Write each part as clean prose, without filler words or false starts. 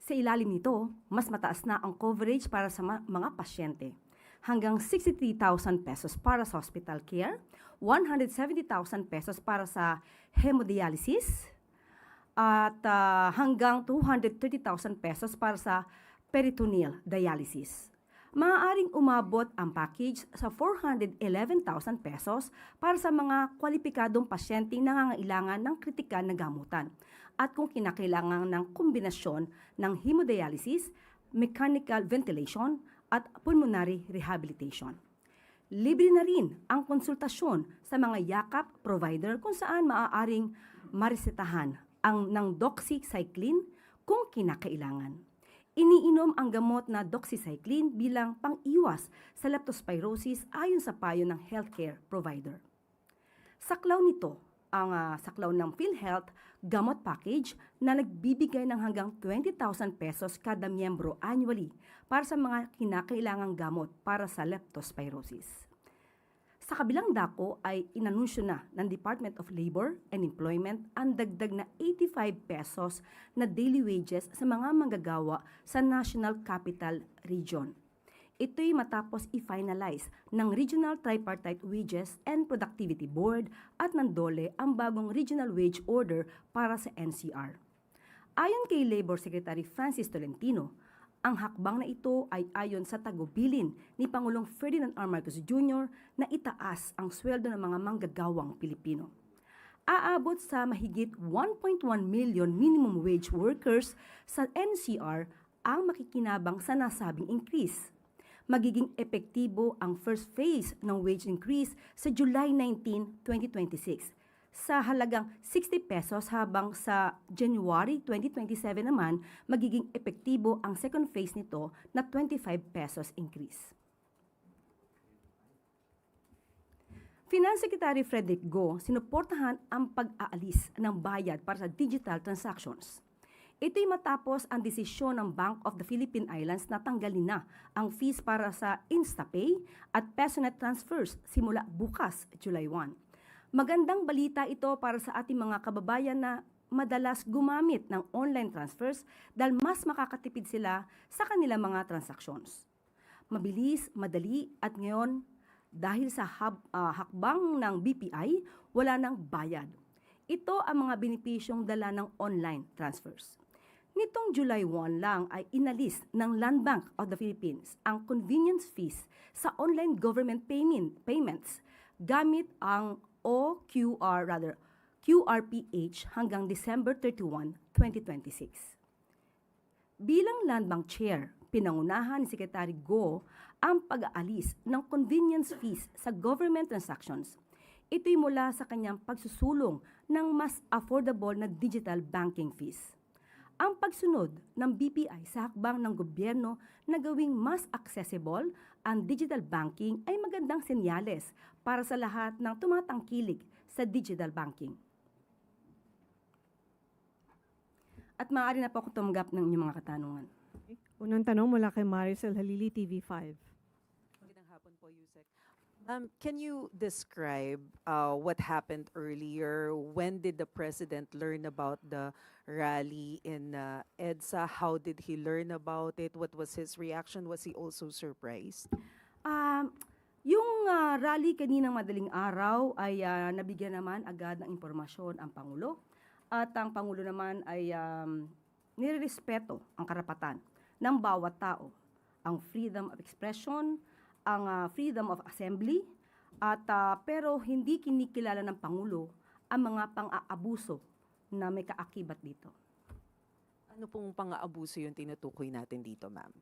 Sa ilalim nito, mas mataas na ang coverage para sa mga pasyente. Hanggang 63,000 pesos para sa hospital care, 170,000 pesos para sa hemodialysis, at hanggang 230,000 pesos para sa peritoneal dialysis. Maaaring umabot ang package sa 411,000 pesos para sa mga kwalipikadong pasyenteng nangangailangan ng kritikal na gamutan at kung kinakailangan ng kombinasyon ng hemodialysis, mechanical ventilation at pulmonary rehabilitation. Libre na rin ang konsultasyon sa mga yakap provider kung saan maaaring maresetahan ng doxycycline kung kinakailangan. Iniinom ang gamot na doxycycline bilang pang-iwas sa leptospirosis ayon sa payo ng healthcare provider. Saklaw nito ang saklaw ng PhilHealth gamot package na nagbibigay ng hanggang 20,000 pesos kada miyembro annually para sa mga kinakailangang gamot para sa leptospirosis. Sa kabilang dako ay inanunsyo na ng Department of Labor and Employment ang dagdag na 85 pesos na daily wages sa mga manggagawa sa National Capital Region. Ito'y matapos i-finalize ng Regional Tripartite Wages and Productivity Board at ng DOLE ang bagong Regional Wage Order para sa NCR. Ayon kay Labor Secretary Francis Tolentino, ang hakbang na ito ay ayon sa tagubilin ni Pangulong Ferdinand R. Marcos Jr. na itaas ang sweldo ng mga manggagawang Pilipino. Aabot sa mahigit 1.1 million minimum wage workers sa NCR ang makikinabang sa nasabing increase. Magiging epektibo ang first phase ng wage increase sa July 19, 2026 sa halagang 60 pesos habang sa January 2027 naman magiging epektibo ang second phase nito na 25 pesos increase. Finance Secretary Frederick Go sinuportahan ang pag-aalis ng bayad para sa digital transactions. Ito'y matapos ang desisyon ng Bank of the Philippine Islands na tanggalin na ang fees para sa InstaPay at PesoNet transfers simula bukas, July 1. Magandang balita ito para sa ating mga kababayan na madalas gumamit ng online transfers dahil mas makakatipid sila sa kanilang mga transactions. Mabilis, madali at ngayon dahil sa hakbang ng BPI, wala nang bayad. Ito ang mga benepisyong dala ng online transfers. Nitong July 1 lang ay inalis ng Land Bank of the Philippines ang convenience fees sa online government payments gamit ang QRPH hanggang December 31, 2026. Bilang Land Bank Chair, pinangunahan ni Secretary Go ang pag-aalis ng convenience fees sa government transactions. Ito'y mula sa kanyang pagsusulong ng mas affordable na digital banking fees. Ang pagsunod ng BPI sa hakbang ng gobyerno na gawing mas accessible ang digital banking ay magandang senyales para sa lahat ng tumatangkilik sa digital banking. At maaari na po ako tumanggap ng inyong mga katanungan. Unang tanong mula kay Maricel Halili, TV5. Magandang hapon po, Yusek. Can you describe what happened earlier? When did the president learn about the rally in EDSA? How did he learn about it? What was his reaction? Was he also surprised? Yung rally kaninang madaling araw ay nabigyan naman agad ng impormasyon ang Pangulo. At ang Pangulo naman ay nirerespeto ang karapatan ng bawat tao. Ang freedom of expression, ang freedom of assembly, at pero hindi kinikilala ng Pangulo ang mga pang-aabuso na may kaakibat dito. Ano pong pang-aabuso yung tinutukoy natin dito, ma'am?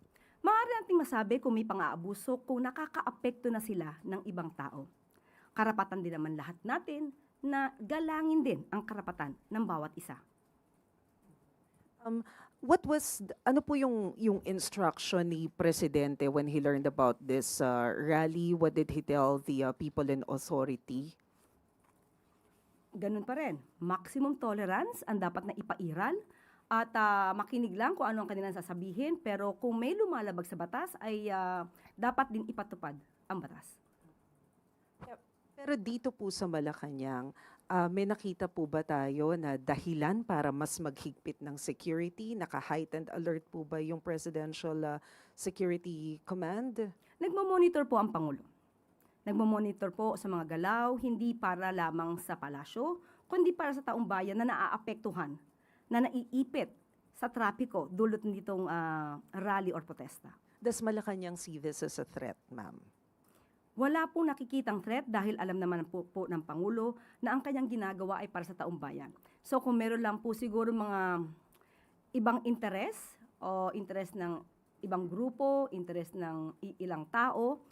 Maaari nating masabi kung may pang-aabuso kung nakakaapekto na sila ng ibang tao. Karapatan din naman lahat natin na galangin din ang karapatan ng bawat isa. Ano po yung instruction ni Presidente when he learned about this rally? What did he tell the people in authority? Ganun pa rin, maximum tolerance ang dapat na ipairal at makinig lang kung ano ang kanilang sasabihin, pero kung may lumalabag sa batas ay dapat din ipatupad ang batas. Pero dito po sa Malacanang, May nakita po ba tayo na dahilan para mas maghigpit ng security? Naka-heightened alert po ba yung Presidential Security Command? Nagmo-monitor po ang Pangulo. Nagmo-monitor po sa mga galaw, hindi para lamang sa palasyo, kundi para sa taong bayan na naaapektuhan, na naiipit sa trapiko dulot nitong rally or protesta. Does Malacanang see this as a threat, ma'am? Wala pong nakikitang threat dahil alam naman po ng Pangulo na ang kanyang ginagawa ay para sa taong bayan. So kung meron lang po siguro mga ibang interes o interes ng ibang grupo, interes ng ilang tao,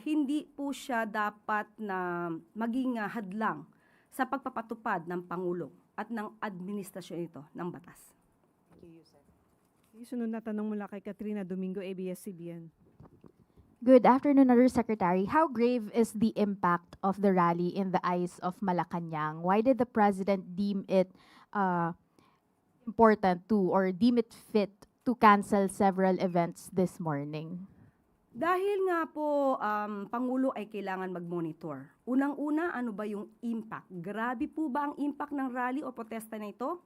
hindi po siya dapat na maging hadlang sa pagpapatupad ng Pangulo at ng administrasyon ito ng batas. Sunod na tanong mula kay Katrina Domingo, ABS-CBN. Good afternoon, Undersecretary. How grave is the impact of the rally in the eyes of Malacanang? Why did the President deem it important to or deem it fit to cancel several events this morning? Dahil nga po, Pangulo ay kailangan mag-monitor. Unang-una, ano ba yung impact? Grabe po ba ang impact ng rally o protesta na ito?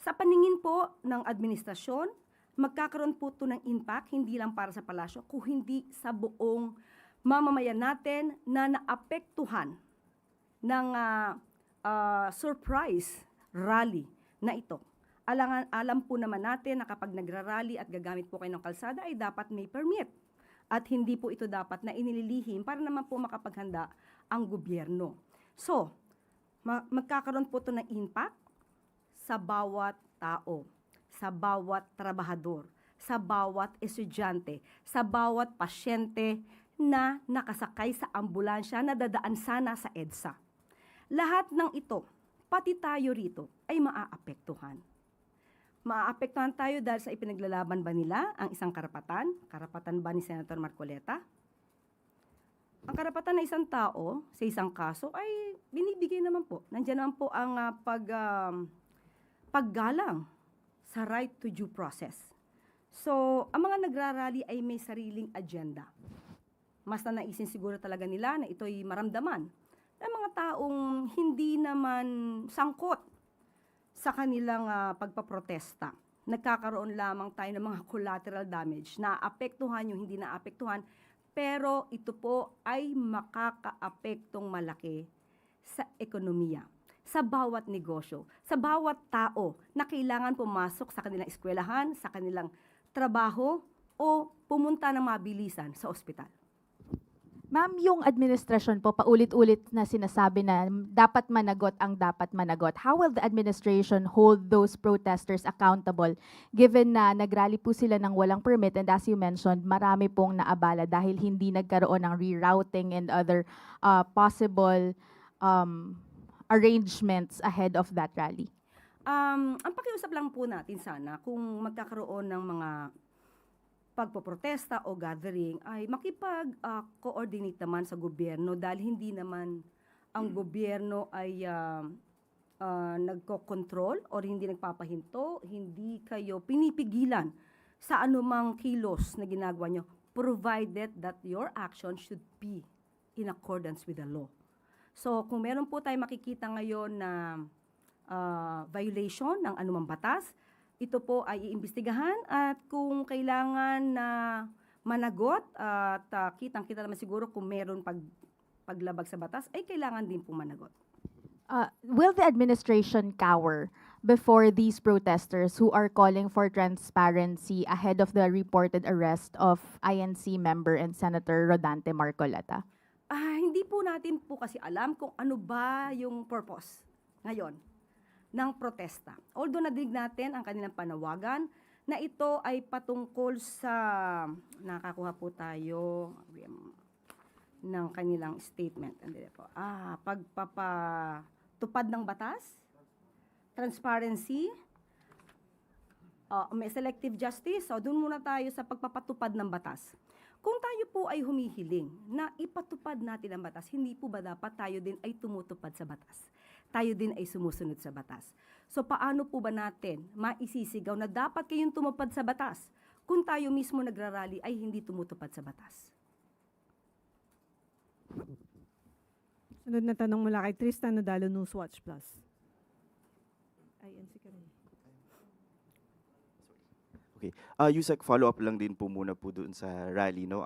Sa paningin po ng administrasyon, magkakaroon po ito ng impact, hindi lang para sa palasyo, kung hindi sa buong mamamayan natin na naapektuhan ng surprise rally na ito. Alam po naman natin na kapag nagrarally at gagamit po kayo ng kalsada ay dapat may permit. At hindi po ito dapat na inililihim para naman po makapaghanda ang gobyerno. So, magkakaroon po ito ng impact sa bawat tao, sa bawat trabahador, sa bawat estudyante, sa bawat pasyente na nakasakay sa ambulansya na dadaan sana sa EDSA. Lahat ng ito, pati tayo rito, ay maaapektuhan. Maaapektuhan tayo dahil sa ipinaglalaban ba nila ang isang karapatan? Karapatan ba ni Senator Marcoleta? Ang karapatan ng isang tao sa isang kaso ay binibigay naman po. Nandiyan naman po ang paggalang sa right to due process. So, ang mga nagrarally ay may sariling agenda. Mas na naisin siguro talaga nila na ito'y maramdaman ng mga taong hindi naman sangkot sa kanilang pagpaprotesta. Nagkakaroon lamang tayo ng mga collateral damage. Naapektuhan yung hindi naapektuhan, pero ito po ay makakaapektong malaki sa ekonomiya, sa bawat negosyo, sa bawat tao na kailangan pumasok sa kanilang eskwelahan, sa kanilang trabaho, o pumunta ng mabilisan sa ospital. Ma'am, yung administrasyon po paulit-ulit na sinasabi na dapat managot ang dapat managot. How will the administration hold those protesters accountable given na nagrally po sila ng walang permit and as you mentioned, marami pong naabala dahil hindi nagkaroon ng rerouting and other possible arrangements ahead of that rally? Ang pakiusap lang po natin sana kung magkakaroon ng mga pagpoprotesta o gathering ay makipag-coordinate naman sa gobyerno dahil hindi naman ang gobyerno ay nagko-control or hindi nagpapahinto, hindi kayo pinipigilan sa anumang kilos na ginagawa nyo, provided that your action should be in accordance with the law. So kung meron po tayo makikita ngayon na violation ng anumang batas, ito po ay iimbestigahan at kung kailangan na managot at kitang-kita naman siguro kung meron paglabag sa batas, ay kailangan din po managot. Will the administration cower before these protesters who are calling for transparency ahead of the reported arrest of INC member and Senator Rodante Marcoleta? Hindi po natin po kasi alam kung ano ba yung purpose ngayon ng protesta. Although nadinig natin ang kanilang panawagan na ito ay patungkol sa, nakakuha po tayo ng kanilang statement. Pagpapatupad ng batas, transparency, may selective justice. So doon muna tayo sa pagpapatupad ng batas. Kung tayo po ay humihiling na ipatupad natin ang batas, hindi po ba dapat tayo din ay tumutupad sa batas? Tayo din ay sumusunod sa batas. So paano po ba natin maisisigaw na dapat kayong tumupad sa batas kung tayo mismo nagrarally ay hindi tumutupad sa batas? Sunod na tanong mula kay Tristan Nodalo, Newswatch Plus. INC ka rin. Okay. Yusek, follow-up lang din po muna po doon sa rally, no?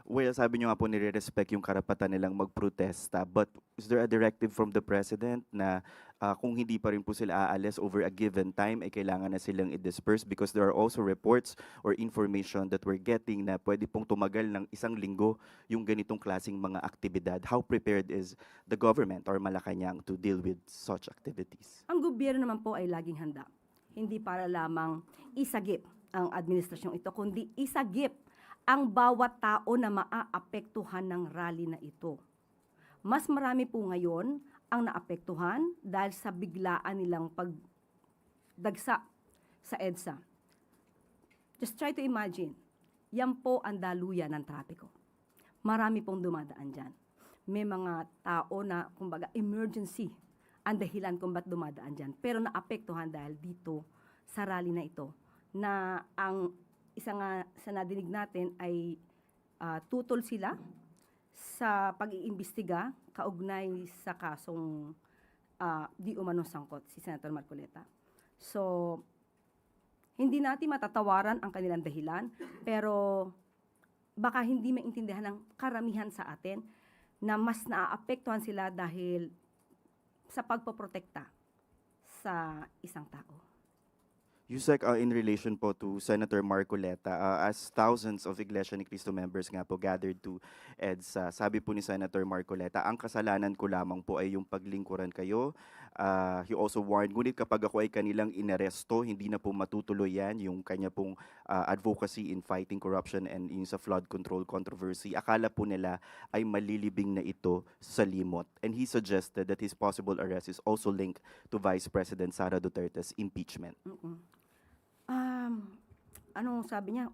Well, sabi niyo nga po nire-respect yung karapatan nilang magprotesta, but is there a directive from the President na kung hindi pa rin po sila aalis over a given time, ay kailangan na silang i-disperse? Because there are also reports or information that we're getting na pwede pong tumagal ng 1 linggo yung ganitong klaseng mga aktibidad. How prepared is the government or Malacanang to deal with such activities? Ang gobyerno naman po ay laging handa. Hindi para lamang isagip ang administrasyong ito, kundi isagip ang bawat tao na maaapektuhan ng rally na ito. Mas marami po ngayon ang naapektuhan dahil sa biglaan nilang pagdagsa sa EDSA. Just try to imagine, yan po ang daluyan ng trapiko. Marami pong dumadaan dyan. May mga tao na, kumbaga, emergency ang dahilan kung ba't dumadaan dyan. Pero naapektuhan dahil dito sa rally na ito, na ang isa nga sa nadinig natin ay tutol sila sa pag-iimbestiga kaugnay sa kasong di umanong sangkot si Senator Marcoleta. So, hindi natin matatawaran ang kanilang dahilan, pero baka hindi maintindihan ng karamihan sa atin na mas naaapektuhan sila dahil sa pagpoprotekta sa isang tao. Yusek, in relation po to Senator Marcoleta, as thousands of Iglesia ni Cristo members nga po gathered to EDSA, sabi po ni Senator Marcoleta, ang kasalanan ko lamang po ay yung paglingkuran kayo. He also warned, ngunit kapag ako ay kanilang inaresto, hindi na po matutuloy yan, yung kanya pong advocacy in fighting corruption and yung sa flood control controversy. Akala po nila ay malilibing na ito sa limot. And he suggested that his possible arrest is also linked to Vice President Sara Duterte's impeachment. Anong sabi niya?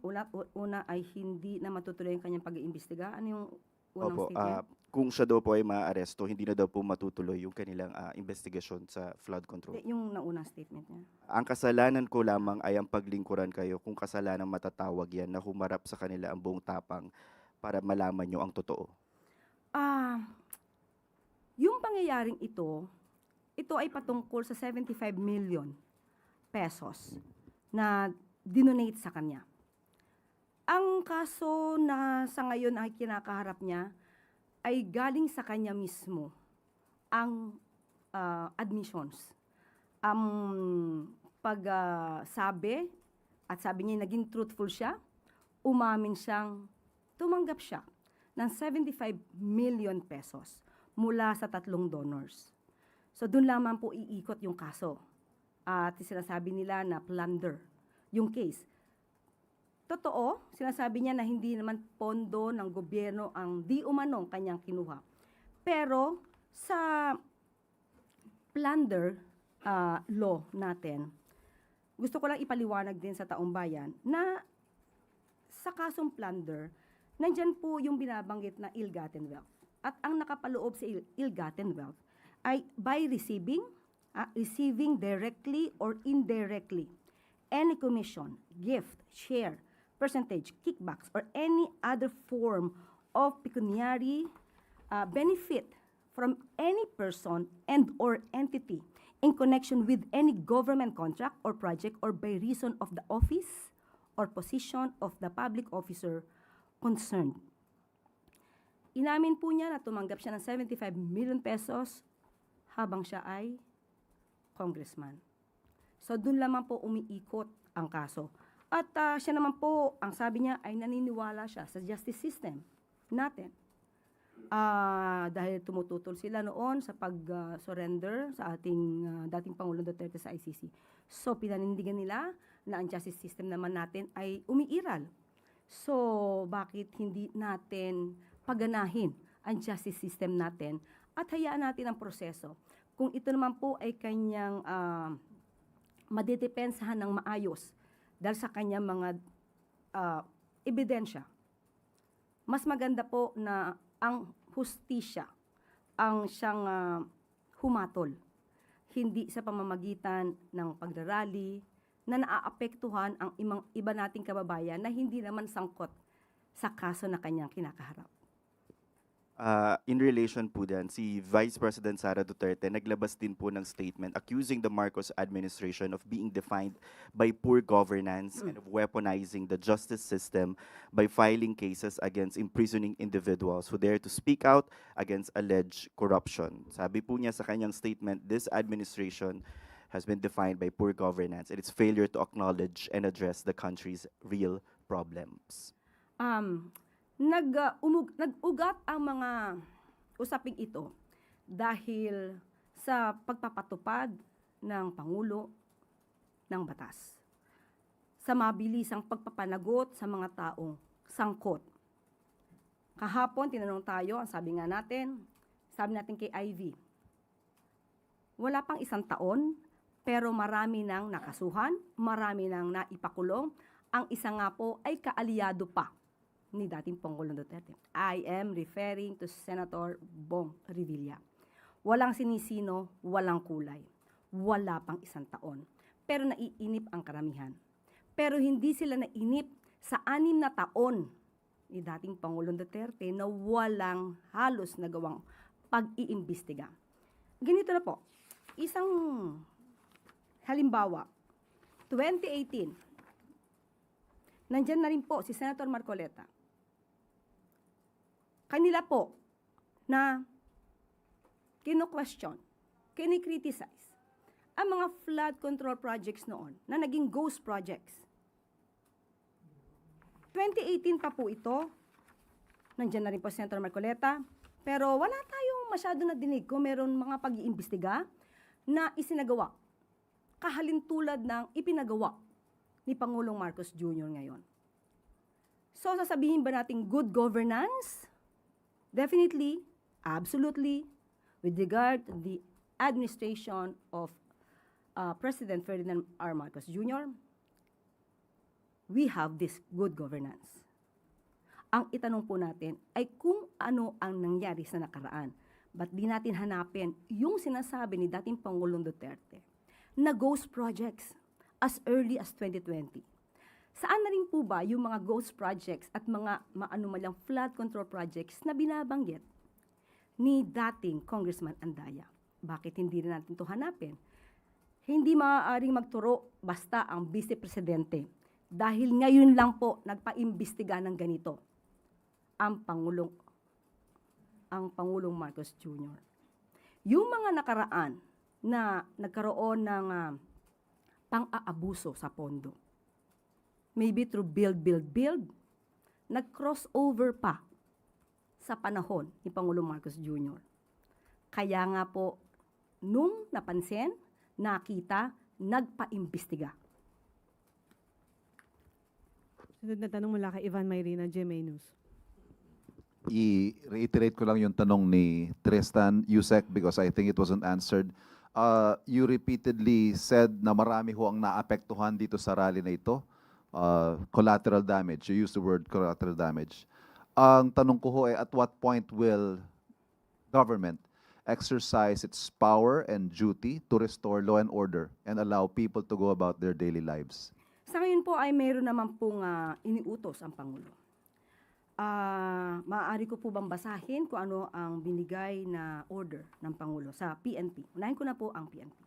Una ay hindi na matutuloy ang kanyang pag-iimbestiga. Ano yung unang Opo, statement? kung siya daw po ay maaresto, hindi na daw po matutuloy yung kanilang investigasyon sa flood control. Yung naunang statement niya. Ang kasalanan ko lamang ay ang paglingkuran kayo, kung kasalanan matatawag yan na humarap sa kanila ang buong tapang para malaman nyo ang totoo. Yung pangyayaring ito ay patungkol sa 75 million pesos na dinonate sa kanya. Ang kaso na sa ngayon ay kinakaharap niya ay galing sa kanya mismo ang admissions. Ang pagsabi at sabi niya naging truthful siya, umamin siyang tumanggap siya ng 75 million pesos mula sa 3 donors. So doon lamang po iikot yung kaso. At sinasabi nila na plunder yung case. Totoo, sinasabi niya na hindi naman pondo ng gobyerno ang di umanong kanyang kinuha. Pero sa plunder law natin, gusto ko lang ipaliwanag din sa taong bayan na sa kasong plunder, nandyan po yung binabanggit na ill-gotten wealth. At ang nakapaloob sa ill-gotten wealth ay by receiving directly or indirectly any commission, gift, share, percentage, kickbacks, or any other form of pecuniary benefit from any person and or entity in connection with any government contract or project or by reason of the office or position of the public officer concerned. Inamin po niya na tumanggap siya ng 75 million pesos habang siya ay congressman. So, dun lamang po umiikot ang kaso. At siya naman po, ang sabi niya ay naniniwala siya sa justice system natin. Dahil tumututol sila noon sa pag-surrender sa ating dating Pangulong Duterte sa ICC. So, pinanindigan nila na ang justice system naman natin ay umiiral. So, bakit hindi natin paganahin ang justice system natin at hayaan natin ang proseso? Kung ito naman po ay kanyang madedepensahan ng maayos dahil sa kanyang mga ebidensya, mas maganda po na ang hustisya ang siyang humatol, hindi sa pamamagitan ng pagrarally na naaapektuhan ang iba nating kababayan na hindi naman sangkot sa kaso na kanyang kinakaharap. In relation po din, si Vice President Sara Duterte naglabas din po ng statement accusing the Marcos administration of being defined by poor governance and of weaponizing the justice system by filing cases against imprisoning individuals who dare to speak out against alleged corruption. Sabi po niya sa kanyang statement, this administration has been defined by poor governance and its failure to acknowledge and address the country's real problems. Nag-ugat ang mga usaping ito dahil sa pagpapatupad ng Pangulo ng batas, sa mabilisang pagpapanagot sa mga taong sangkot. Kahapon, tinanong tayo, ang sabi natin kay Ivy, wala pang 1 taon, pero marami nang nakasuhan, marami nang naipakulong, ang isa nga po ay kaalyado pa ni dating Pangulong Duterte. I am referring to Senator Bong Revilla. Walang sinisino, walang kulay. Wala pang 1 taon. Pero naiinip ang karamihan. Pero hindi sila nainip sa 6 na taon ni dating Pangulong Duterte na walang halos nagawang pag-iimbestiga. Ganito na po. Isang halimbawa, 2018, nandyan na rin po si Senator Marcoleta. Kanila po na kino-question, kini-criticize ang mga flood control projects noon na naging ghost projects. 2018 pa po ito, nandiyan na rin po si Senator Marcoleta, pero wala tayong masyado na dinig kung meron mga pag-iimbestiga na isinagawa, kahalintulad ng ipinagawa ni Pangulong Marcos Jr. ngayon. So, sasabihin ba natin good governance? Definitely, absolutely, with regard to the administration of President Ferdinand R. Marcos Jr., we have this good governance. Ang itanong po natin ay kung ano ang nangyari sa nakaraan. Ba't di natin hanapin yung sinasabi ni dating Pangulong Duterte na ghost projects as early as 2020? Saan na rin po ba yung mga ghost projects at mga maanumalyang flood control projects na binabanggit ni dating Congressman Andaya? Bakit hindi rin natin ito hanapin? Hindi maaaring magturo basta ang Vice Presidente dahil ngayon lang po nagpaimbestiga ng ganito ang Pangulong Marcos Jr. Yung mga nakaraan na nagkaroon ng pang-aabuso sa pondo, maybe through build, nag-crossover pa sa panahon ni Pangulong Marcos Jr. Kaya nga po, nung napansin, nakita, nagpa-imbestiga. Sunod na tanong mula kay Ivan Mayrina, GMA News. I-reiterate ko lang yung tanong ni Tristan Yusek because I think it wasn't answered. You repeatedly said na marami ho ang naapektuhan dito sa rally na ito. Collateral damage. You used the word collateral damage. Ang tanong ko ho ay at what point will government exercise its power and duty to restore law and order and allow people to go about their daily lives? Sa ngayon po ay mayroon naman pong iniutos ang Pangulo. Maaari ko po bang basahin kung ano ang binigay na order ng Pangulo sa PNP? Unahin ko na po ang PNP.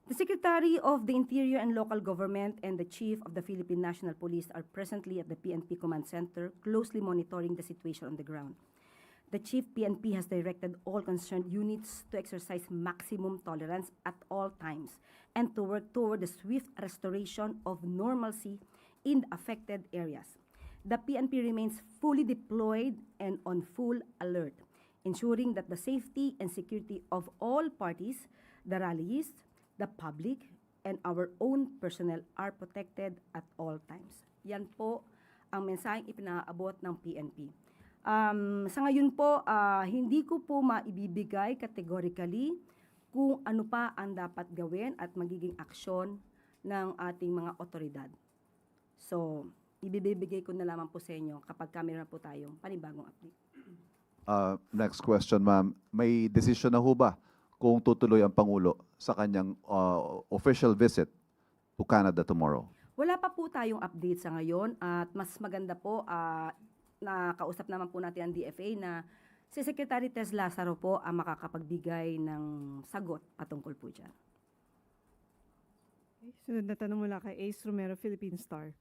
The Secretary of the Interior and Local Government and the Chief of the Philippine National Police are presently at the PNP Command Center, closely monitoring the situation on the ground. The Chief PNP has directed all concerned units to exercise maximum tolerance at all times and to work toward the swift restoration of normalcy in the affected areas. The PNP remains fully deployed and on full alert, ensuring that the safety and security of all parties, the rallies, the public, and our own personnel are protected at all times. Yan po ang mensaheng ipinaabot ng PNP. Sa ngayon po, hindi ko po maibibigay categorically kung ano pa ang dapat gawin at magiging aksyon ng ating mga otoridad. So, ibibigay ko na lamang po sa inyo kapag meron po tayong panibagong update. Next question, ma'am. May decision na ho ba kung tutuloy ang Pangulo sa kanyang official visit to Canada tomorrow? Wala pa po tayong update sa ngayon at mas maganda po, nakausap naman po natin ang DFA na Si Secretary Tess Lazaro po ang makakapagbigay ng sagot patungkol po dyan. Okay, sunod na tanong mula kay Ace Romero, Philippine Star.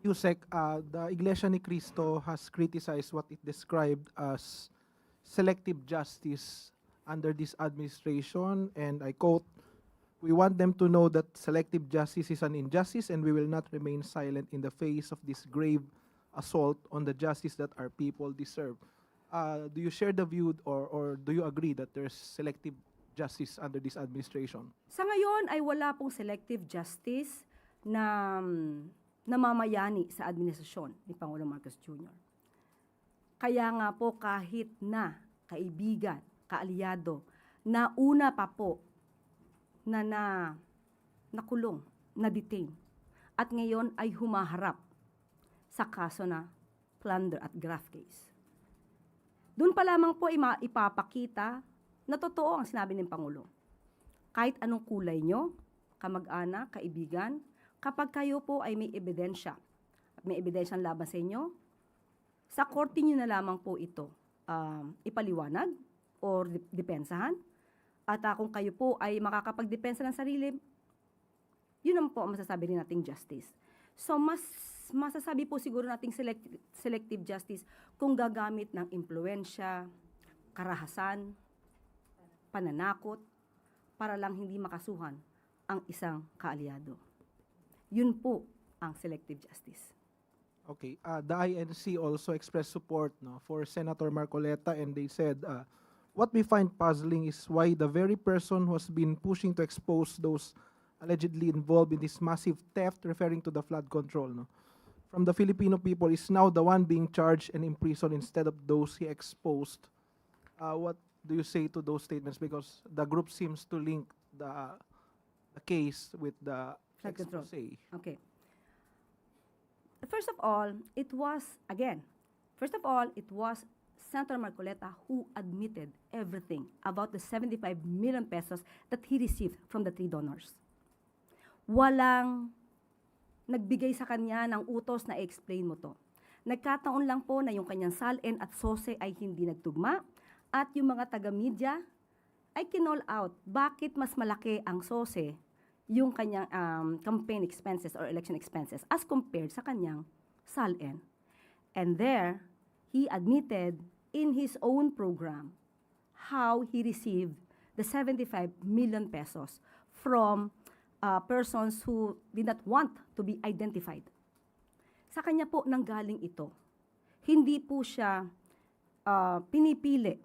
Yusek, the Iglesia ni Cristo has criticized what it described as selective justice under this administration, and I quote, "We want them to know that selective justice is an injustice and we will not remain silent in the face of this grave assault on the justice that our people deserve." Do you share the view or do you agree that there's selective justice under this administration? Sa ngayon ay wala pong selective justice na namamayani sa administrasyon ni Pangulong Marcos Jr. Kaya nga po kahit na kaibigan, kaalyado, na una pa po na nakulong, na-detain, at ngayon ay humaharap sa kaso na plunder at graft case. Doon pa lamang po ipapakita na totoo ang sinabi ng Pangulo. Kahit anong kulay nyo, kamag-anak, kaibigan, kapag kayo po ay may ebidensya, at may ebidensyang laban sa inyo, sa korte nyo na lamang po ito ipaliwanag or depensahan. At kung kayo po ay makakapagdepensa ng sarili, yun naman po ang masasabi rin nating justice. So, masasabi po siguro nating selective justice kung gagamit ng impluensya, karahasan, pananakot, para lang hindi makasuhan ang isang kaalyado. Yun po ang selective justice. Okay, the INC also expressed support for Senator Marcoleta, and they said, what we find puzzling is why the very person who has been pushing to expose those allegedly involved in this massive theft, referring to the flood control, from the Filipino people, is now the one being charged and imprisoned instead of those he exposed. What do you say to those statements? Because the group seems to link the case with the Flood control. expose. Okay. First of all, it was Senator Marcoleta who admitted everything about the 75 million pesos that he received from the 3 donors. Walang nagbigay sa kanya ng utos na i-explain mo to. Nagkataon lang po na yung kanyang SALN at SOSE ay hindi nagtugma at yung mga taga-media ay kinall out bakit mas malaki ang SOSE yung kanyang campaign expenses or election expenses as compared sa kanyang SALN. And there, he admitted in his own program how he received the 75 million pesos from persons who did not want to be identified. Sa kanya po nanggaling ito. Hindi po siya pinipili.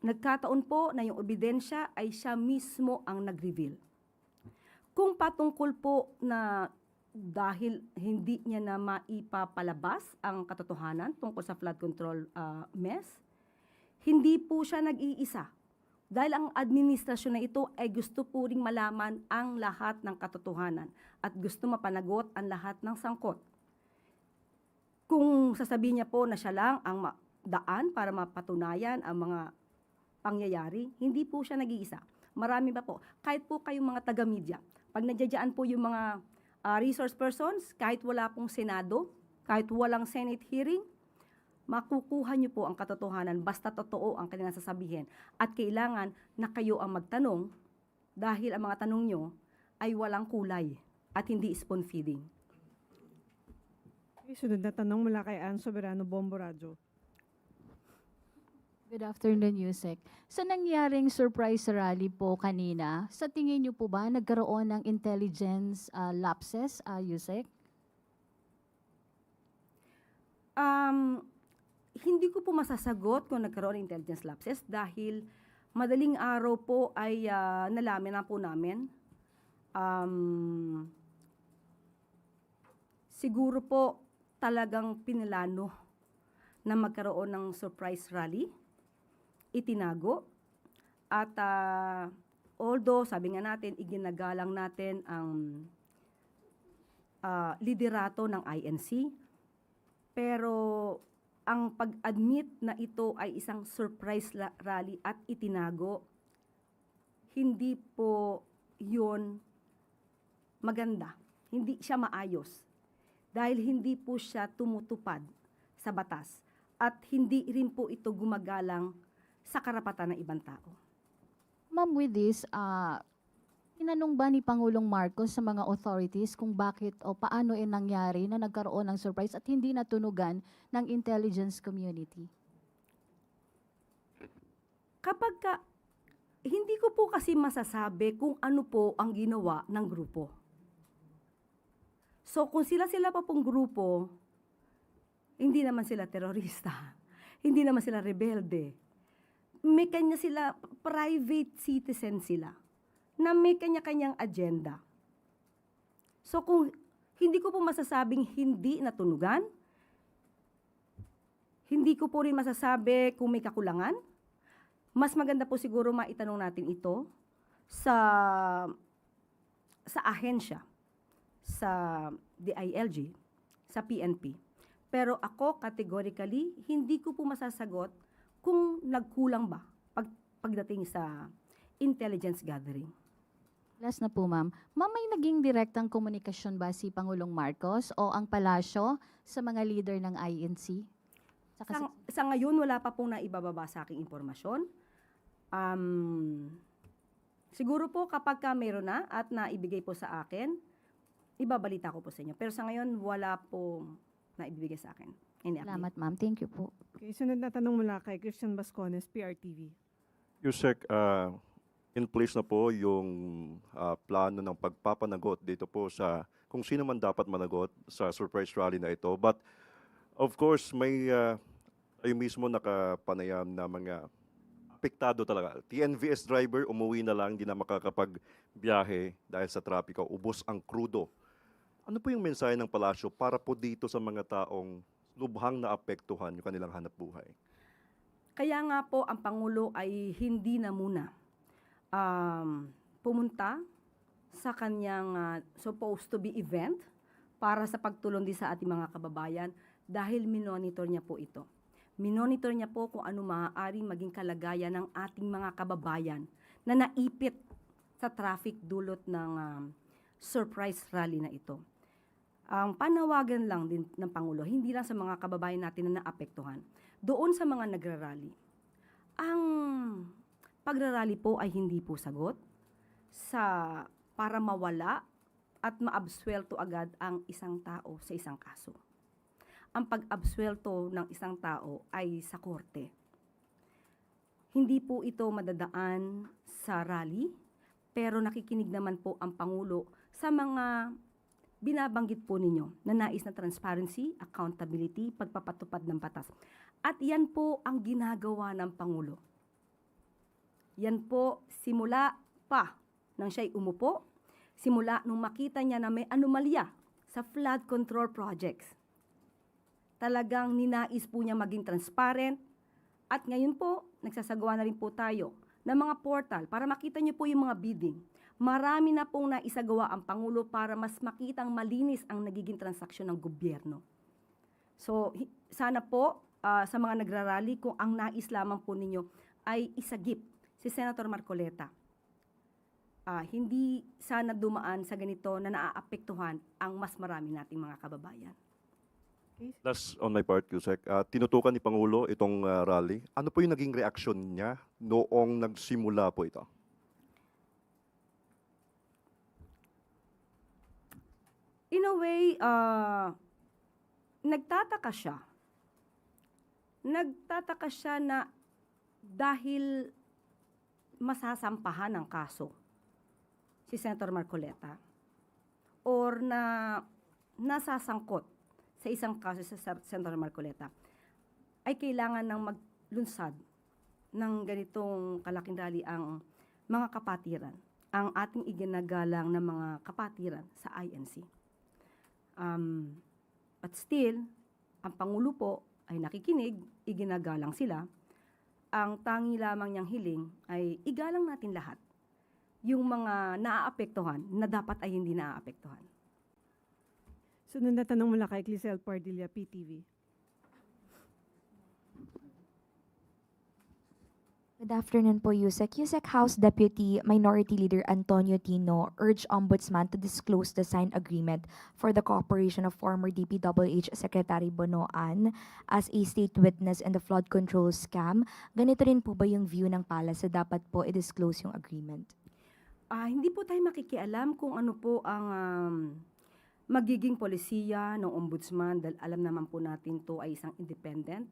Nagkataon po na yung ebidensya ay siya mismo ang nag-reveal. Kung patungkol po na dahil hindi niya na maipapalabas ang katotohanan tungkol sa flood control mess, hindi po siya nag-iisa. Dahil ang administrasyon na ito ay gusto po ring malaman ang lahat ng katotohanan at gusto mapanagot ang lahat ng sangkot. Kung sasabihin niya po na siya lang ang daan para mapatunayan ang mga pangyayari, hindi po siya nag-iisa. Marami pa po. Kahit po kayong mga taga-media, pag nandiyan po yung mga resource persons, kahit wala pong Senado, kahit walang Senate hearing, makukuha niyo po ang katotohanan basta totoo ang kanilang sasabihin. At kailangan na kayo ang magtanong dahil ang mga tanong nyo ay walang kulay at hindi spoon feeding. Okay, sunod na tanong mula kay Ann Soberano, Bombo Radyo. Good afternoon, Yusek. Sa nangyaring surprise rally po kanina, sa tingin niyo po ba nagkaroon ng intelligence lapses, Yusek? Hindi ko po masasagot kung nagkaroon ng intelligence lapses dahil madaling araw po ay nalaman na po namin. Siguro po talagang pinilano na magkaroon ng surprise rally. Itinago. At although, sabi nga natin, iginagalang natin ang liderato ng INC, pero ang pag-admit na ito ay isang surprise rally at itinago, hindi po yun maganda. Hindi siya maayos. Dahil hindi po siya tumutupad sa batas. at hindi rin po ito gumagalang sa karapatan ng ibang tao. Ma'am, with this, tinanong ba ni Pangulong Marcos sa mga authorities kung bakit o paano nangyari na nagkaroon ng surprise at hindi natunugan ng intelligence community? Hindi ko po kasi masasabi kung ano po ang ginawa ng grupo. So kung sila pa pong grupo, hindi naman sila terorista, hindi naman sila rebelde. May kanya sila, private citizen sila, na may kanya-kanyang agenda. So kung hindi ko po masasabing hindi natunugan, hindi ko po rin masasabi kung may kakulangan. Mas maganda po siguro maitanong natin ito sa ahensya, sa DILG, sa PNP. Pero ako categorically, hindi ko po masasagot kung nagkulang ba pagdating sa intelligence gathering. Last na po, ma'am. Ma'am, may naging direktang komunikasyon ba si Pangulong Marcos o ang palasyo sa mga leader ng INC? Sa ngayon, wala pa pong naibababa sa aking impormasyon. Siguro po kapag mayroon na at naibigay po sa akin, ibabalita ko po sa inyo. Pero sa ngayon, wala pong naibigay sa akin. Salamat, ma'am. Thank you po. Okay, sunod na tanong mula kay Christian Bascones, PRTV. Yusek, in place na po yung plano ng pagpapanagot dito po sa kung sino man dapat managot sa surprise rally na ito. But of course, may kayo mismo nakapanayam na mga apektado talaga. TNVS driver, umuwi na lang, hindi na makakapagbiyahe dahil sa trapiko. Ubos ang krudo. Ano po yung mensahe ng palasyo para po dito sa mga taong lubhang naapektuhan yung kanilang hanap buhay? Kaya nga po, ang Pangulo ay hindi na muna pumunta sa kanyang supposed to be event para sa pagtulong din sa ating mga kababayan dahil minonitor niya po ito. Minonitor niya po kung ano maaaring maging kalagayan ng ating mga kababayan na naipit sa traffic dulot ng surprise rally na ito. Ang panawagan lang din ng Pangulo, hindi lang sa mga kababayan natin na naapektuhan, doon sa mga nagrarally. Ang pagrarally po ay hindi po sagot para mawala at maabsuelto agad ang isang tao sa isang kaso. Ang pag-absuelto ng isang tao ay sa korte. Hindi po ito madadaan sa rally, pero nakikinig naman po ang Pangulo sa mga binabanggit po ninyo na nais na transparency, accountability, pagpapatupad ng batas. At yan po ang ginagawa ng Pangulo. Yan po simula pa nang siya'y umupo, simula nung makita niya na may anomalya sa flood control projects. Talagang ninais po niya maging transparent at ngayon po, nagsasagawa na rin po tayo ng mga portal para makita niyo po yung mga bidding. Marami na pong naisagawa ang Pangulo para mas makitang malinis ang nagiging transaksyon ng gobyerno. So, sana po sa mga nagrarally kung ang nais lamang po ninyo ay isagip si Senator Marcoleta. Hindi sana dumaan sa ganito na naaapektuhan ang mas marami nating mga kababayan. Last on my part, Yusek, tinutukan ni Pangulo itong rally. Ano po yung naging reaksyon niya noong nagsimula po ito? In a way, nagtataka siya. Nagtataka siya na dahil masasampahan ng kaso si Senator Marcoleta or na nasasangkot sa isang kaso sa Senator Marcoleta, ay kailangan ng maglunsad ng ganitong kalaking rally ang mga kapatiran, ang ating iginagalang na mga kapatiran sa INC. But still, ang Pangulo po ay nakikinig, iginagalang sila. Ang tangi lamang niyang hiling ay igalang natin lahat yung mga naaapektuhan na dapat ay hindi naaapektuhan. Sunod na tanong mula kay Clisel Pardilla, PTV. Good afternoon po, Yusek. Yusek, House Deputy Minority Leader Antonio Tino urged Ombudsman to disclose the signed agreement for the cooperation of former DPWH Secretary Bonoan as a state witness in the flood control scam. Ganito rin po ba yung view ng Palace na dapat po i-disclose yung agreement? Hindi po tayo makikialam kung ano po ang magiging polisiya ng ombudsman dahil alam naman po natin to ay isang independent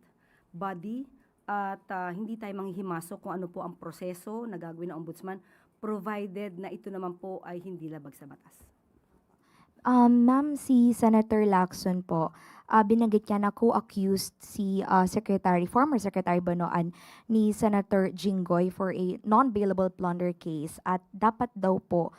body at hindi tayo manghihimasok kung ano po ang proseso na gagawin ng ombudsman provided na ito naman po ay hindi labag sa batas. Ma'am, si Senator Lacson po, binanggit niya na co-accused si former Secretary Bonoan ni Senator Jinggoy for a non-bailable plunder case at dapat daw po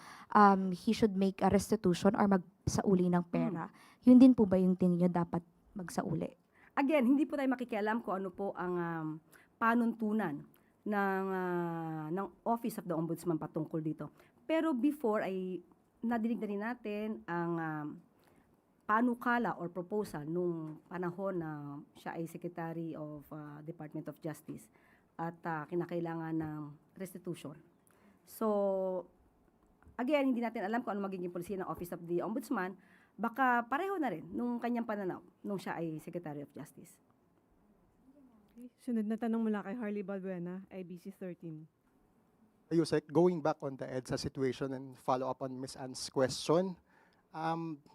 he should make a restitution or magsauli ng pera. Yun din po ba yung tingin niyo dapat magsauli? Again, hindi po tayo makikialam kung ano po ang panuntunan ng Office of the Ombudsman patungkol dito. Pero before ay nadinig na rin natin ang panukala or proposal nung panahon na siya ay Secretary of Department of Justice at kinakailangan ng restitution. So, again, hindi natin alam kung ano magiging policy ng Office of the Ombudsman. Baka pareho na rin nung kanyang pananaw nung siya ay Secretary of Justice. Okay. Sunod na tanong mula kay Harley Balbuena, IBC 13. Yusek, going back on the EDSA situation and follow up on Ms. Ann's question,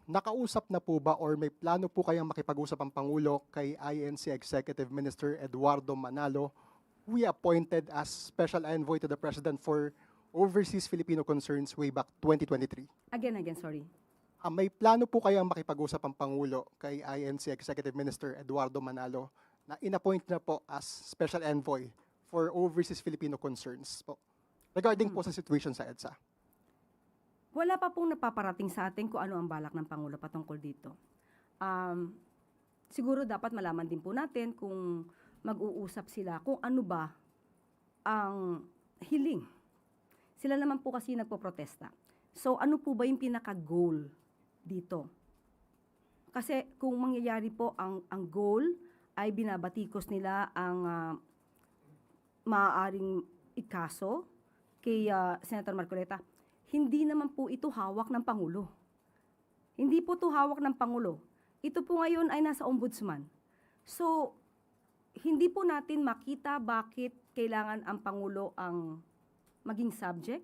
nakausap na po ba or may plano po kayang makipag-usap ang Pangulo kay INC Executive Minister Eduardo Manalo, who we appointed as Special Envoy to the President for Overseas Filipino Concerns way back 2023? Again, sorry. May plano po kayang makipag-usap ang Pangulo kay INC Executive Minister Eduardo Manalo na inappoint na po as Special Envoy for Overseas Filipino Concerns po regarding po sa situation sa EDSA? Wala pa pong napaparating sa atin kung ano ang balak ng Pangulo patungkol dito. Siguro dapat malaman din po natin kung mag-uusap sila kung ano ba ang hiling. Sila naman po kasi nagpo-protesta. So ano po ba yung pinaka-goal dito? Kasi kung mangyayari po ang goal ay binabatikos nila ang maaaring ikaso kay Senator Marcoleta, hindi naman po ito hawak ng Pangulo. Hindi po ito hawak ng Pangulo. Ito po ngayon ay nasa Ombudsman. So, hindi po natin makita bakit kailangan ang Pangulo ang maging subject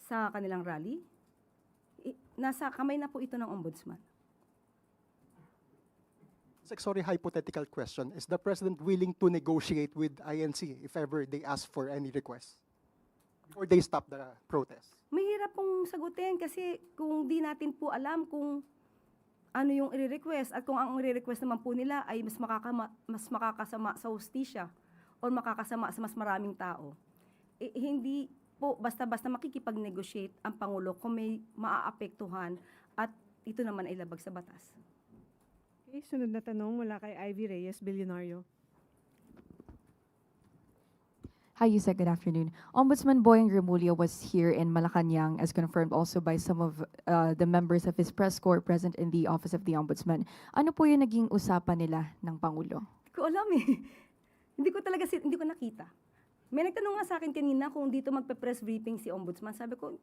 sa kanilang rally. Nasa kamay na po ito ng Ombudsman. Sorry, hypothetical question. Is the President willing to negotiate with INC if ever they ask for any request? Or they stop the protest? Mahirap pong sagutin kasi kung di natin po alam kung ano yung i-request at kung ang i-request naman po nila ay mas makakasama sa hustisya o makakasama sa mas maraming tao. Hindi po basta-basta makikipag-negotiate ang Pangulo kung may maaapektuhan at ito naman ay labag sa batas. Okay, sunod na tanong mula kay Ivy Reyes, Bilyonaryo. Hi, Yusek. Good afternoon. Ombudsman Boyeng Remulla was here in Malacanang, as confirmed also by some of the members of his press corps present in the Office of the Ombudsman. Ano po yung naging usapan nila ng Pangulo? Hindi ko alam eh. hindi ko nakita. May nagtanong nga sa akin kanina kung dito magpe-press briefing si Ombudsman. Sabi ko,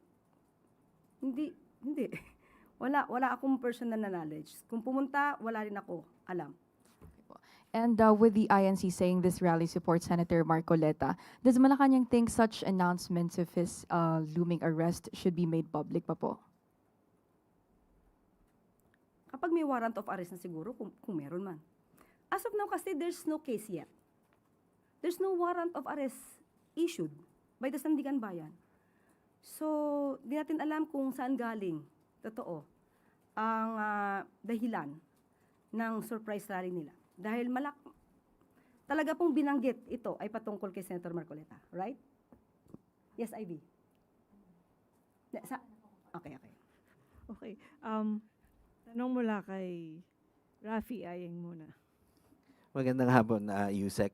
hindi. Wala akong personal na knowledge. Kung pumunta, wala rin ako alam. And with the INC saying this rally supports Senator Marcoleta, does Malacanang think such announcements of his looming arrest should be made public pa po? Kapag may warrant of arrest na siguro, kung meron man. As of now kasi, there's no case yet. There's no warrant of arrest issued by the Sandigan Bayan. So, di natin alam kung saan galing, totoo, ang dahilan ng surprise rally nila. Dahil talaga pong binanggit ito ay patungkol kay Senator Marcoleta, right? Yes, Ivy. Okay. Okay. Tanong mula kay Rafi Ayeng muna. Magandang hapon, Yusek.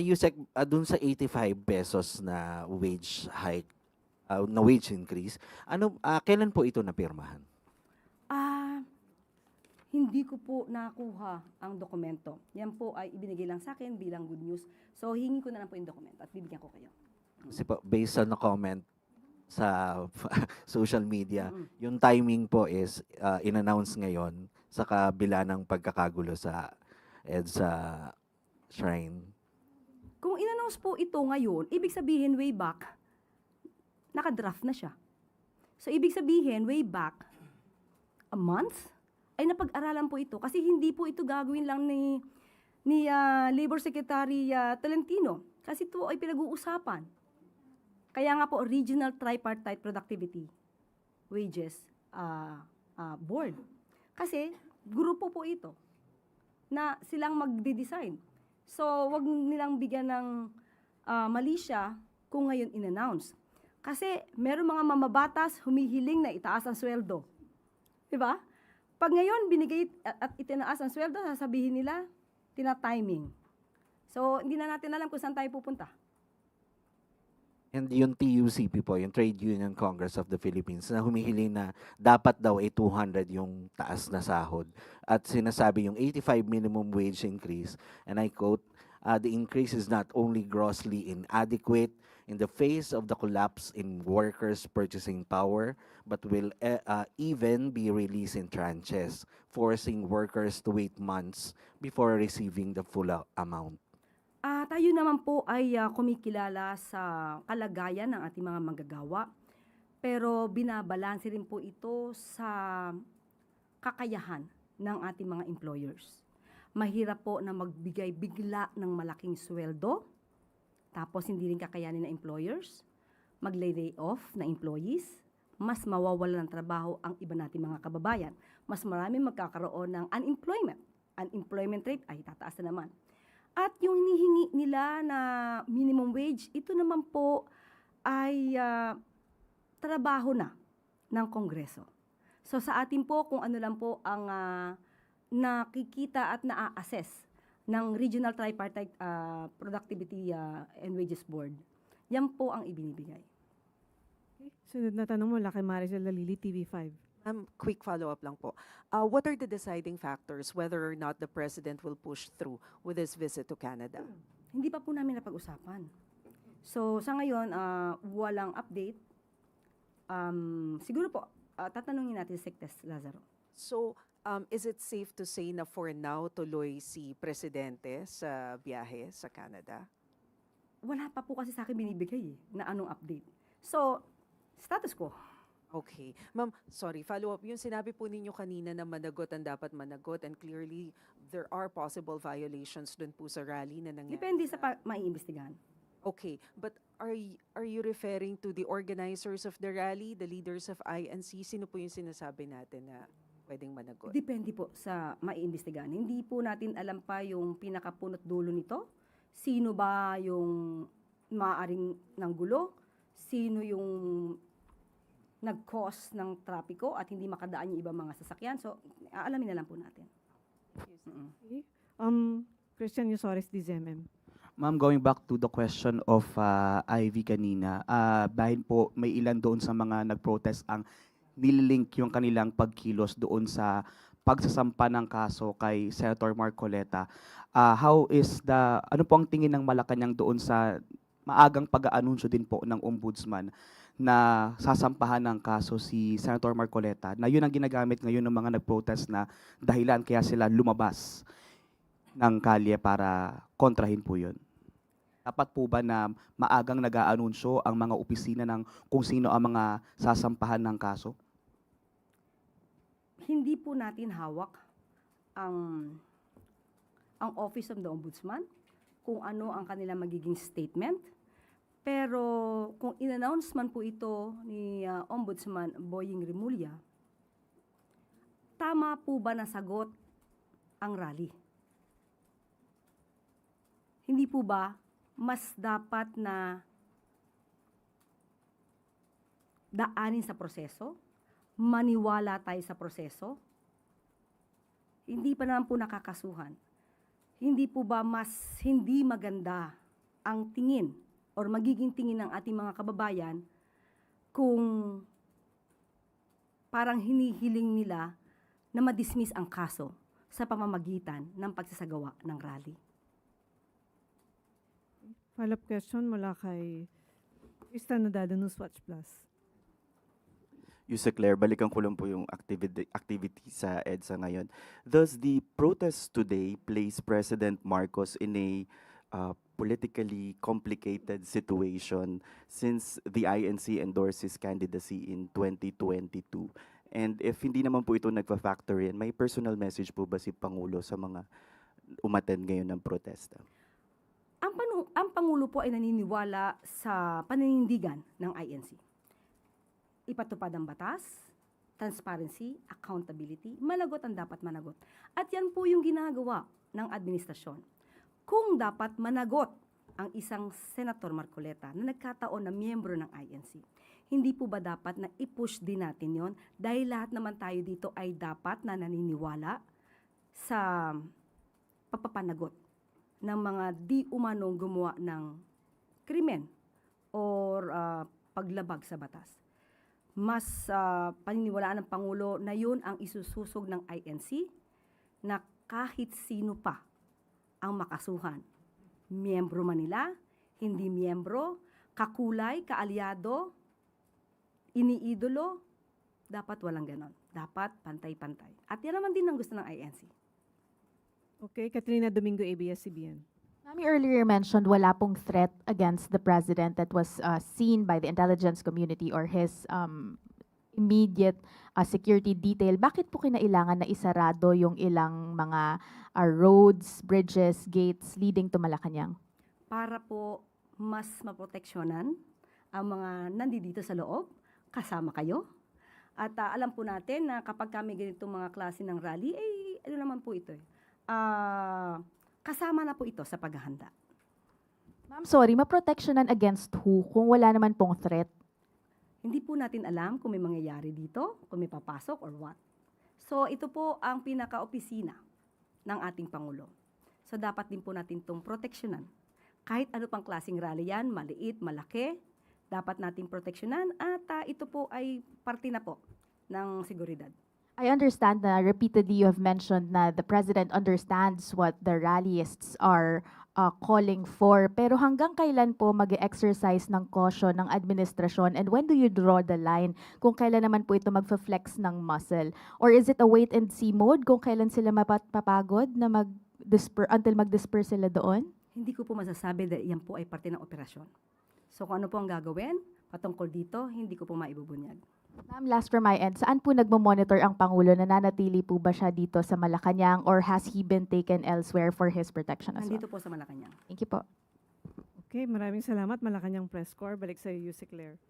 Yusek, dun sa 85 pesos na wage hike, na wage increase, kailan po ito napirmahan? hindi ko po nakuha ang dokumento. Yan po ay ibinigay lang sa akin bilang good news. So, hingi ko na lang po yung dokumento at bibigyan ko kayo. Kasi po, based on the comment sa social media, Mm. yung timing po is in-announce ngayon sa kabila ng pagkakagulo sa EDSA Shrine. Kung in-announce po ito ngayon, ibig sabihin way back, nakadraft na siya. So, ibig sabihin way back, a month, ay napag-aralan po ito. Kasi hindi po ito gagawin lang ni Labor Secretary Tolentino. Kasi ito ay pinag-uusapan. Kaya nga po, Regional Tripartite Productivity Wages Board. Kasi, grupo po ito na silang magde-design. So, wag nilang bigyan ng mali siya kung ngayon in-announce. Kasi, meron mga mamabatas humihiling na itaas ang sweldo. Diba? Pag ngayon binigay at itinaas ang sweldo, sasabihin nila, tina-timing. So, hindi na natin alam kung saan tayo pupunta. And yung TUCP po, yung Trade Union Congress of the Philippines, na humihiling na dapat daw ay 200 yung taas na sahod. At sinasabi yung 85 minimum wage increase, and I quote, the increase is not only grossly inadequate in the face of the collapse in workers' purchasing power, but will even be released in tranches, forcing workers to wait months before receiving the full amount. Tayo naman po ay kumikilala sa kalagayan ng ating mga manggagawa, pero binabalanse rin po ito sa kakayahan ng ating mga employers. Mahirap po na magbigay bigla ng malaking sweldo, tapos hindi rin kakayanin ng employers, mag-lay off na employees, mas mawawala ng trabaho ang iba nating mga kababayan. Mas marami magkakaroon ng unemployment. Unemployment rate ay tataas na naman. At yung hinihingi nila na minimum wage, ito naman po ay trabaho na ng Kongreso. So sa atin po, kung ano lang po ang nakikita at na-assess ng Regional Tripartite Productivity and Wages Board, yan po ang ibinibigay. Sunod na tanong mo, Laki Maricel Lalili, TV5. Quick follow-up lang po. What are the deciding factors whether or not the President will push through with his visit to Canada? Hindi pa po namin napag-usapan. So sa ngayon, walang update. Siguro po, tatanungin natin si Sectes Lazaro. So, is it safe to say na for now tuloy si Presidente sa biyahe sa Canada? Wala pa po kasi sa akin binibigay na anong update. So, status quo. Okay. Ma'am, sorry, follow-up. Yung sinabi po ninyo kanina na managot ang dapat managot and clearly there are possible violations dun po sa rally na nangyari. Depende sa maiimbestigahan. Okay, but are you referring to the organizers of the rally, the leaders of INC? Sino po yung sinasabi natin na pwedeng managot? Depende po sa maiimbestigahan. Hindi po natin alam pa yung pinakapunot dulo nito. Sino ba yung maaaring ng gulo? Sino yung nag-cause ng trapiko at hindi makadaan yung ibang mga sasakyan. So, aalamin na lang po natin. Okay. Christian Yusores, DZMM. Ma'am, going back to the question of Ivy kanina, dahil po may ilan doon sa mga nag-protest ang nililink yung kanilang pagkilos doon sa pagsasampa ng kaso kay Senator Marcoleta. Ano po ang tingin ng Malacanang doon sa maagang pag-aanunsyo din po ng Ombudsman na sasampahan ng kaso si Senator Marcoleta, na yun ang ginagamit ngayon ng mga nag-protest na dahilan kaya sila lumabas ng kalye para kontrahin po yun? Dapat po ba na maagang nag-aanunsyo ang mga opisina ng kung sino ang mga sasampahan ng kaso? Hindi po natin hawak ang Office of the Ombudsman, kung ano ang kanilang magiging statement. Pero kung in-announce man po ito ni Ombudsman Boying Rimulya, tama po ba nasagot ang rally? Hindi po ba mas dapat na daanin sa proseso? Maniwala tayo sa proseso? Hindi pa naman po nakakasuhan. Hindi po ba mas hindi maganda ang tingin or magiging tingin ng ating mga kababayan kung parang hinihiling nila na madismiss ang kaso sa pamamagitan ng pagsasagawa ng rally. Follow-up question mula kay Krista Nodalo, Newswatch Plus. Yusek Claire, balikan ko lang po yung activity sa EDSA ngayon. Does the protest today place President Marcos in a politically complicated situation since the INC endorsed his candidacy in 2022? And if hindi naman po ito nagpa-factor in, may personal message po ba si Pangulo sa mga umattend ngayon ng protesta? Ang Pangulo po ay naniniwala sa paninindigan ng INC. Ipatupad ang batas, transparency, accountability, managot ang dapat managot. At yan po yung ginagawa ng administrasyon. Kung dapat managot ang isang Senator Marcoleta na nagkataon na miyembro ng INC, hindi po ba dapat na i-push din natin yon dahil lahat naman tayo dito ay dapat na naniniwala sa pagpapanagot ng mga di umanong gumawa ng krimen or paglabag sa batas. Mas paniniwalaan ng Pangulo na yun ang isususog ng INC na kahit sino pa ang makasuhan. Miyembro man nila, hindi miyembro, kakulay, kaalyado, iniidolo, dapat walang ganon. Dapat pantay-pantay. At yan naman din ang gusto ng INC. Okay, Katrina Domingo, ABS-CBN. Ma'am, you earlier mentioned wala pong threat against the president that was seen by the intelligence community or his immediate security detail. Bakit po kinailangan na isarado yung ilang mga roads, bridges, gates leading to Malacanang? Para po mas maproteksyonan ang mga nandito sa loob, kasama kayo. At alam po natin na kapag kami ganitong mga klase ng rally, ano naman po ito kasama na po ito sa paghahanda. Ma'am, sorry, maproteksyonan against who kung wala naman pong threat? Hindi po natin alam kung may mangyayari dito, kung may papasok or what. So ito po ang pinaka-opisina ng ating Pangulo. So dapat din po natin itong proteksyonan. Kahit ano pang klaseng rally yan, maliit, malaki, dapat nating proteksyonan at ito po ay parte na po ng seguridad. I understand na repeatedly you have mentioned na the president understands what the rallyists are calling for. Pero hanggang kailan po mag-exercise ng caution ng administrasyon and when do you draw the line kung kailan naman po ito magfa-flex ng muscle? Or is it a wait-and-see mode kung kailan sila mapapagod na until mag-disperse sila doon? Hindi ko po masasabi dahil yan po ay parte ng operasyon. So kung ano po ang gagawin patungkol dito, hindi ko po maibubunyag. Ma'am, last from my end, saan po nagmo-monitor ang Pangulo? Nananatili po ba siya dito sa Malacanang or has he been taken elsewhere for his protection as well? Nandito po sa Malacanang. Thank you po. Okay, maraming salamat. Malacanang Press Corps. Balik sa iyo, Yusek Claire.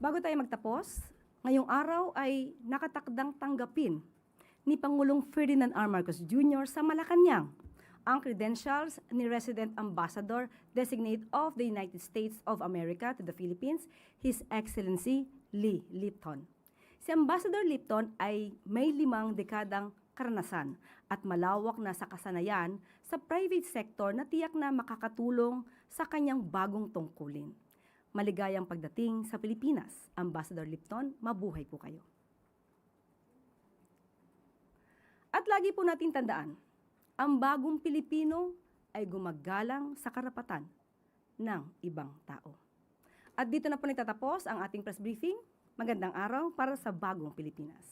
Bago tayo magtapos, ngayong araw ay nakatakdang tanggapin ni Pangulong Ferdinand R. Marcos Jr. sa Malacanang ang credentials ni Resident Ambassador Designate of the United States of America to the Philippines, His Excellency Lee Lipton. Si Ambassador Lipton ay may 5 dekadang karanasan at malawak na sa kasanayan sa private sector na tiyak na makakatulong sa kanyang bagong tungkulin. Maligayang pagdating sa Pilipinas, Ambassador Lipton, mabuhay po kayo. At lagi po natin tandaan, ang bagong Pilipino ay gumagalang sa karapatan ng ibang tao. At dito na po nagtatapos ang ating press briefing. Magandang araw para sa bagong Pilipinas.